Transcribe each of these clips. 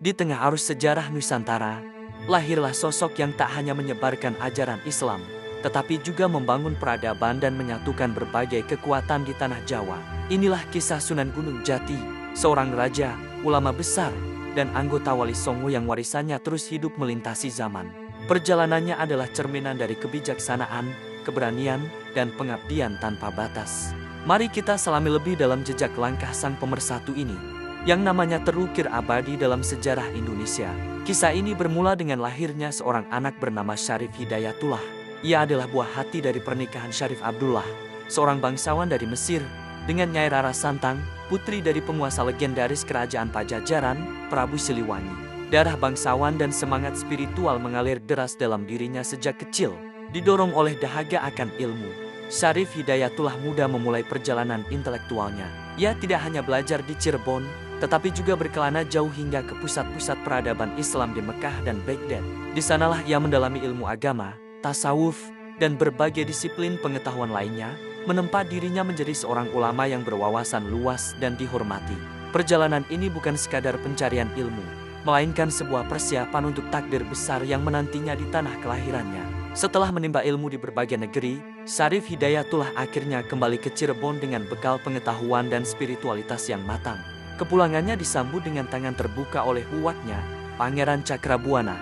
Di tengah arus sejarah Nusantara, lahirlah sosok yang tak hanya menyebarkan ajaran Islam, tetapi juga membangun peradaban dan menyatukan berbagai kekuatan di tanah Jawa. Inilah kisah Sunan Gunung Jati, seorang raja, ulama besar, dan anggota Wali Songo yang warisannya terus hidup melintasi zaman. Perjalanannya adalah cerminan dari kebijaksanaan, keberanian, dan pengabdian tanpa batas. Mari kita selami lebih dalam jejak langkah sang pemersatu ini, yang namanya terukir abadi dalam sejarah Indonesia. Kisah ini bermula dengan lahirnya seorang anak bernama Syarif Hidayatullah. Ia adalah buah hati dari pernikahan Syarif Abdullah, seorang bangsawan dari Mesir, dengan Nyai Rara Santang, putri dari penguasa legendaris kerajaan Pajajaran, Prabu Siliwangi. Darah bangsawan dan semangat spiritual mengalir deras dalam dirinya sejak kecil. Didorong oleh dahaga akan ilmu, Syarif Hidayatullah muda memulai perjalanan intelektualnya. Ia tidak hanya belajar di Cirebon, tetapi juga berkelana jauh hingga ke pusat-pusat peradaban Islam di Mekah dan Baghdad. Di sanalah ia mendalami ilmu agama, tasawuf, dan berbagai disiplin pengetahuan lainnya, menempa dirinya menjadi seorang ulama yang berwawasan luas dan dihormati. Perjalanan ini bukan sekadar pencarian ilmu, melainkan sebuah persiapan untuk takdir besar yang menantinya di tanah kelahirannya. Setelah menimba ilmu di berbagai negeri, Syarif Hidayatullah akhirnya kembali ke Cirebon dengan bekal pengetahuan dan spiritualitas yang matang. Kepulangannya disambut dengan tangan terbuka oleh uwaknya, Pangeran Cakrabuana,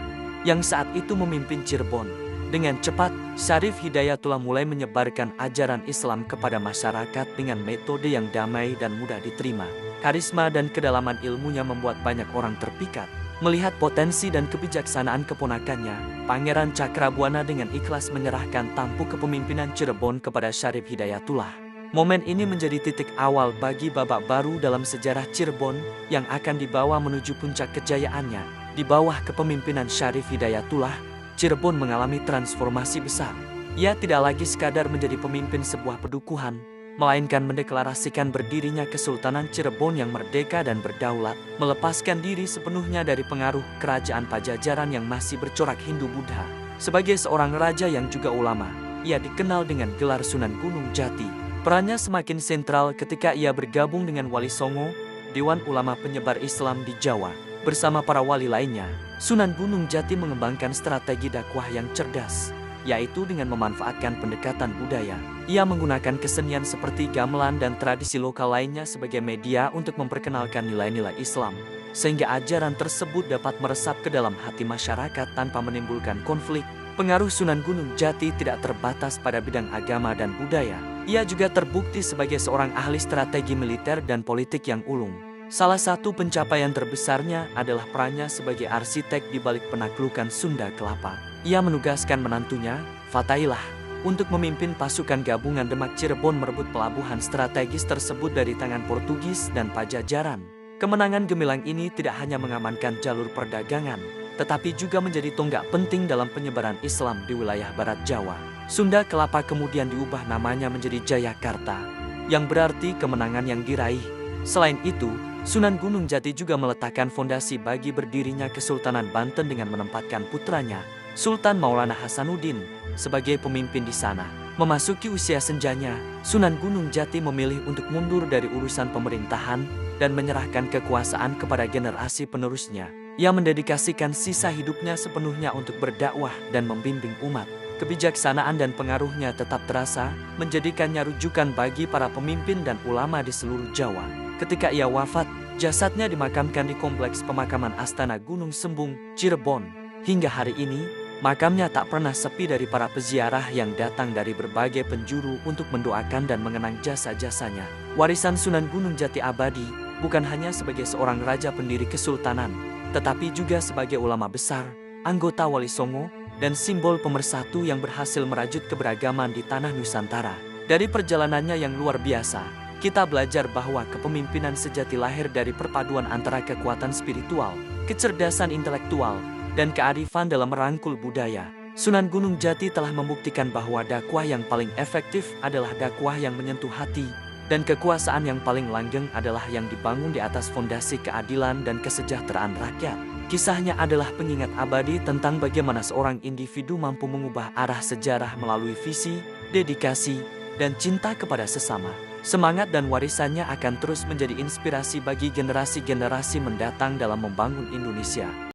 yang saat itu memimpin Cirebon. Dengan cepat, Syarif Hidayatullah mulai menyebarkan ajaran Islam kepada masyarakat dengan metode yang damai dan mudah diterima. Karisma dan kedalaman ilmunya membuat banyak orang terpikat. Melihat potensi dan kebijaksanaan keponakannya, Pangeran Cakrabuana dengan ikhlas menyerahkan tampuk kepemimpinan Cirebon kepada Syarif Hidayatullah. Momen ini menjadi titik awal bagi babak baru dalam sejarah Cirebon yang akan dibawa menuju puncak kejayaannya. Di bawah kepemimpinan Syarif Hidayatullah, Cirebon mengalami transformasi besar. Ia tidak lagi sekadar menjadi pemimpin sebuah pedukuhan, melainkan mendeklarasikan berdirinya Kesultanan Cirebon yang merdeka dan berdaulat, melepaskan diri sepenuhnya dari pengaruh kerajaan Pajajaran yang masih bercorak Hindu-Buddha. Sebagai seorang raja yang juga ulama, ia dikenal dengan gelar Sunan Gunung Jati. Perannya semakin sentral ketika ia bergabung dengan Wali Songo, Dewan Ulama Penyebar Islam di Jawa. Bersama para wali lainnya, Sunan Gunung Jati mengembangkan strategi dakwah yang cerdas, yaitu dengan memanfaatkan pendekatan budaya. Ia menggunakan kesenian seperti gamelan dan tradisi lokal lainnya sebagai media untuk memperkenalkan nilai-nilai Islam, sehingga ajaran tersebut dapat meresap ke dalam hati masyarakat tanpa menimbulkan konflik. Pengaruh Sunan Gunung Jati tidak terbatas pada bidang agama dan budaya. Ia juga terbukti sebagai seorang ahli strategi militer dan politik yang ulung. Salah satu pencapaian terbesarnya adalah perannya sebagai arsitek di balik penaklukan Sunda Kelapa. Ia menugaskan menantunya, Fatailah, untuk memimpin pasukan gabungan Demak Cirebon merebut pelabuhan strategis tersebut dari tangan Portugis dan Pajajaran. Kemenangan gemilang ini tidak hanya mengamankan jalur perdagangan, tetapi juga menjadi tonggak penting dalam penyebaran Islam di wilayah Barat Jawa. Sunda Kelapa kemudian diubah namanya menjadi Jayakarta, yang berarti kemenangan yang diraih. Selain itu, Sunan Gunung Jati juga meletakkan fondasi bagi berdirinya Kesultanan Banten dengan menempatkan putranya, Sultan Maulana Hasanuddin, sebagai pemimpin di sana. Memasuki usia senjanya, Sunan Gunung Jati memilih untuk mundur dari urusan pemerintahan dan menyerahkan kekuasaan kepada generasi penerusnya. Ia mendedikasikan sisa hidupnya sepenuhnya untuk berdakwah dan membimbing umat. Kebijaksanaan dan pengaruhnya tetap terasa, menjadikannya rujukan bagi para pemimpin dan ulama di seluruh Jawa. Ketika ia wafat, jasadnya dimakamkan di kompleks pemakaman Astana Gunung Sembung, Cirebon. Hingga hari ini, makamnya tak pernah sepi dari para peziarah yang datang dari berbagai penjuru untuk mendoakan dan mengenang jasa-jasanya. Warisan Sunan Gunung Jati abadi, bukan hanya sebagai seorang raja pendiri kesultanan, tetapi juga sebagai ulama besar, anggota Wali Songo, dan simbol pemersatu yang berhasil merajut keberagaman di tanah Nusantara. Dari perjalanannya yang luar biasa, kita belajar bahwa kepemimpinan sejati lahir dari perpaduan antara kekuatan spiritual, kecerdasan intelektual, dan kearifan dalam merangkul budaya. Sunan Gunung Jati telah membuktikan bahwa dakwah yang paling efektif adalah dakwah yang menyentuh hati, dan kekuasaan yang paling langgeng adalah yang dibangun di atas fondasi keadilan dan kesejahteraan rakyat. Kisahnya adalah pengingat abadi tentang bagaimana seorang individu mampu mengubah arah sejarah melalui visi, dedikasi, dan cinta kepada sesama. Semangat dan warisannya akan terus menjadi inspirasi bagi generasi-generasi mendatang dalam membangun Indonesia.